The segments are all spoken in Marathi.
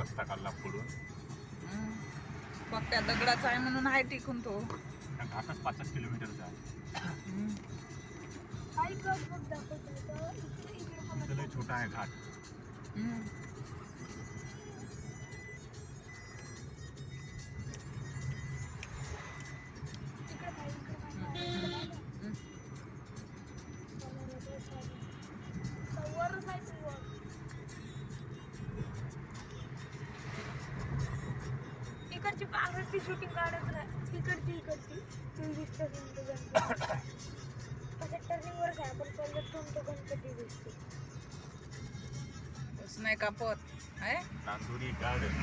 रस्ता काढला पुढून. मग त्या दगडाचा आहे म्हणून आहे टिकून तो. त्या घाटच 5 किलोमीटरचा आहे. लय छोटा आहे घाट. इकडची पांघरची शूटिंग काढत राहा. इकडची टर्निंग वर काय आपण पल्लट तुमचं गणपती दिसते. नाही कापत आहे नांदुरी गार्डन.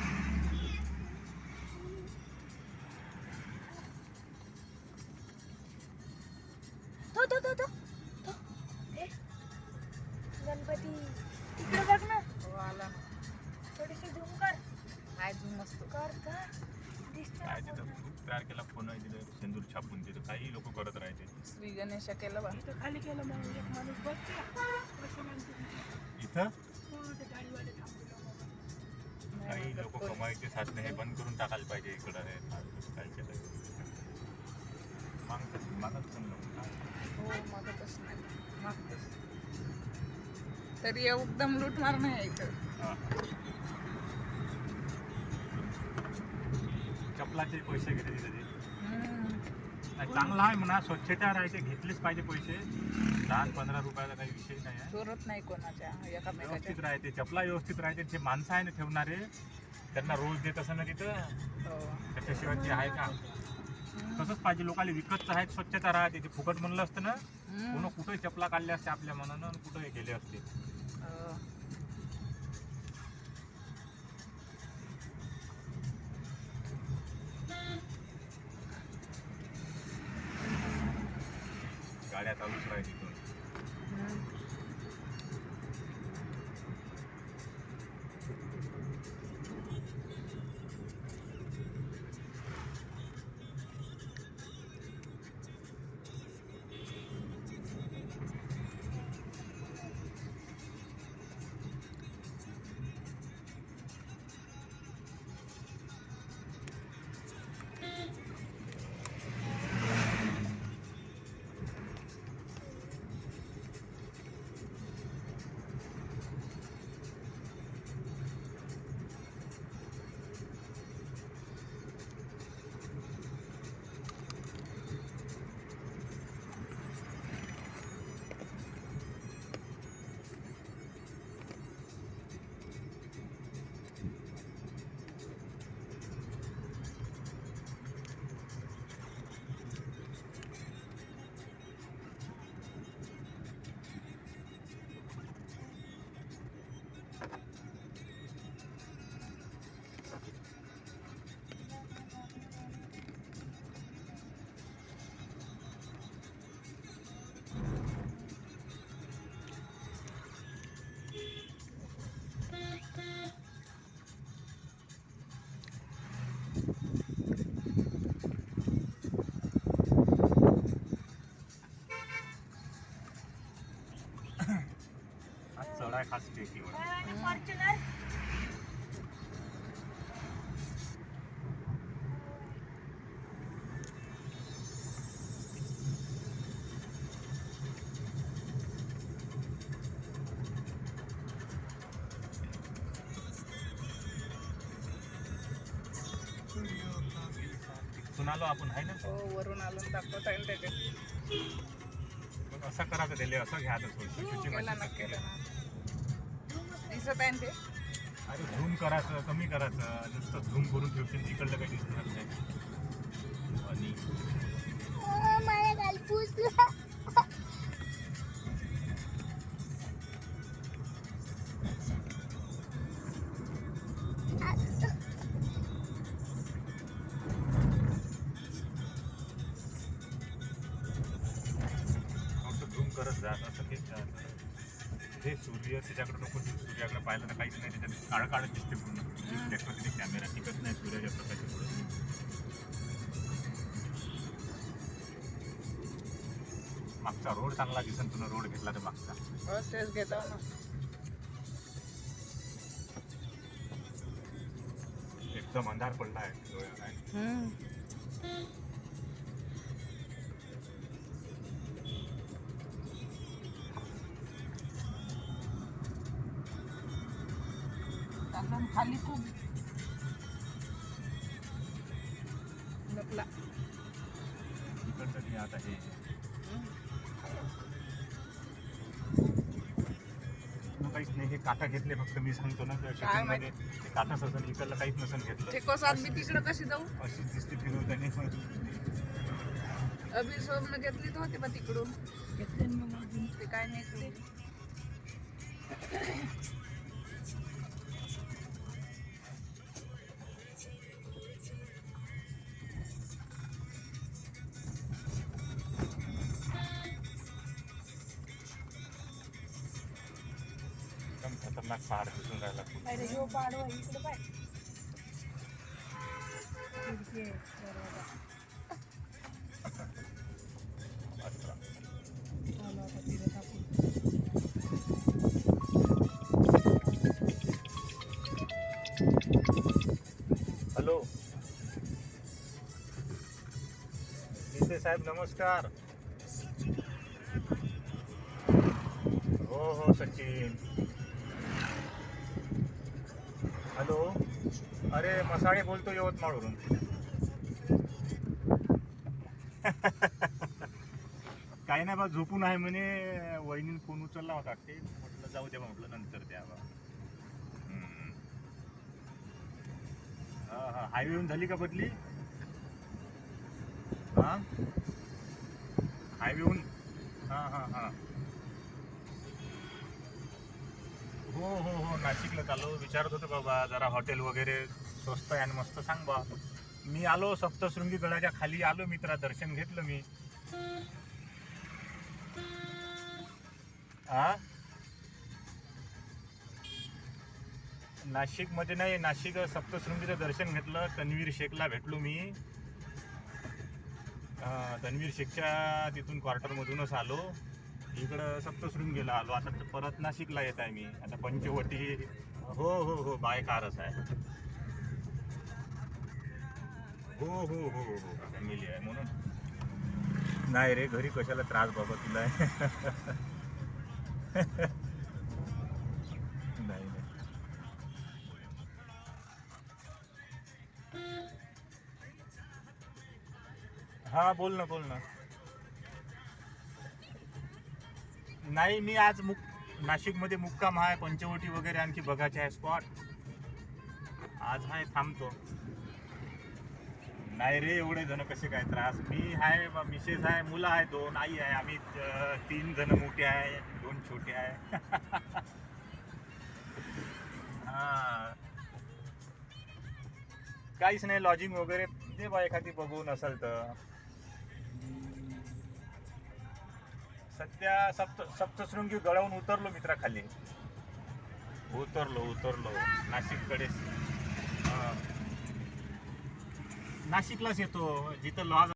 गणपती इकडे बघ ना. हो आला थोडीशी झूम कर. काय तू मस्त कर का दिसतं काय ना तिथं पूर्ण. ग्रुप तयार केला, फोन आहे तिथं सिंदूर छापून तिथं काही लोक करत राहायचे. श्री गणेश केलं बा. इथं खाली केलं मग एक माणूस बसते. इथं ते गाडीवाले थांबलेलं. काही लोक कमाईचे साधनं हे बंद करून टाकायला पाहिजे इकडं. हे काय केलं मागत पण हो मागतच नाही मागतच. तरी एकदम लूटमार नाही आहे इकडं. चपलाचे पैसे घेते तिथे ते. नाही, चांगलं आहे म्हणा, स्वच्छता राहायचे, घेतलेच पाहिजे पैसे. 10-15 रुपयाचा काही विषय नाही आहे. चोरत नाही कोणाच्या एकामेकाच्या. व्यवस्थित राहते, चपला व्यवस्थित राहते. जे माणसं आहे ना ठेवणारे, त्यांना रोज देत असं ना तिथं, हो. त्याच्याशिवाय ते आहे का? तसंच पाहिजे. लोकांना विकतच आहेत, स्वच्छता राहते. ते फुकट म्हणलं असतं ना, कोण कुठे चपला काढल्या असते आपल्या मनानं, कुठे गेले असते. हो. गाड्या चालूच राहते तिथून. चढाय खास टेकीवर. फॉर्च्युनर तिथून आलो आपण, आहे ना. हो वरून आलो दाखवता येईल त्याच्यात. मग असं करायचं त्याले, असं घ्यायचं थोडं. केला ना केलं ना दिसत आहे ना ते. अरे झूम करायचं, कमी करायचं. नुसतं झूम करून ठेवशील तिकडलं काही दिसणार नाही. आणि मला काल पुसला. फक्त झूम करत जा. असं ते सूर्य त्याच्याकडे नको. सूर्याकडे पाहिलं तर काहीच नाही, त्याच्यात काळं काळं दिसते पूर्ण. तिथे कॅमेरा टिकत नाही सूर्याच्या प्रकाशामुळे. मागचा रोड चांगला दिसन तुला, रोड घेतला तर मागचा. हो तेच घेतो ना. एकदम अंधार पडला आहे डोळ्याला आहे. हम्म. एकदम खाली खूप लपला. इकडचं नाही आता हे काहीच नाही. हे काटा घेतले फक्त मी सांगतो ना त्या काय शूटिंग मध्ये ते काटा ससन इकडलं काहीच नसन घेतलं. ते कोसात मी तिकडं कशी जाऊ? अशीच दिसते फिरवताना. अभि सोबनं घेतली तर होती बा तिकडून. घेतले ना मग अजून. ते काय नाही ठेवली. एकदम खतरनाक पहाड दिसून राहिला. अरे ह्यो पाडवा इकडे पाय. खिडकी आहे, दरवाजा. अच्छा. आलो आता तिथे टाकून. हॅलो गीते साहेब नमस्कार. हो हो सचिन. हॅलो अरे मसाळे बोलतो यवतमाळवरून. काही नाही बा झोपून आहे म्हणे. वहिनीने फोन उचलला होता ते म्हटलं जाऊ दे म्हटलं नंतर द्या बा. हा हा हायवेहून झाली का बदली? हा हायवेहून. हा हा हा हो हो हो नाशिकला चालू. विचारत होतो बाबा जरा हॉटेल वगैरे स्वस्त आहे आणि मस्त सांग बा. मी आलो सप्तशृंगी गडाच्या खाली आलो मित्रा. दर्शन घेतलं मी. हा नाशिक मध्ये नाही. नाशिक सप्तशृंगीचं दर्शन घेतलं. तन्वीर शेखला भेटलो मी. तन्वीर शेखच्या तिथून क्वार्टरमधूनच आलो. इकडं सप्तशृंगीला आलो. आता परत नाशिकला येत आहे मी. आता पंचवटी. हो हो हो बाय कारच आहे. हो हो हो हो फॅमिली आहे म्हणून. नाही रे घरी कशाला त्रास बाबा तुला. नाही नाही. हा बोल ना बोल ना. नाही मी आज नाशिकमध्ये मुक्काम आहे. पंचवटी वगैरे आणखी बघायचे आहे स्पॉट. आज आहे थांबतो. नाही रे एवढे जण कसे काय त्रास. मी आहे मिसेस आहे मुलं आहे 2 आई आहे. आम्ही 3 जण मोठे आहे 2 छोटे आहे. हा काहीच नाही. लॉजिंग वगैरे दे बा एखादी बघून असेल तर. सध्या सप्तशृंगी गडावून उतरलो मित्रा खाली. उतरलो नाशिककडे. नाशिकलाच येतो जिथं लॉज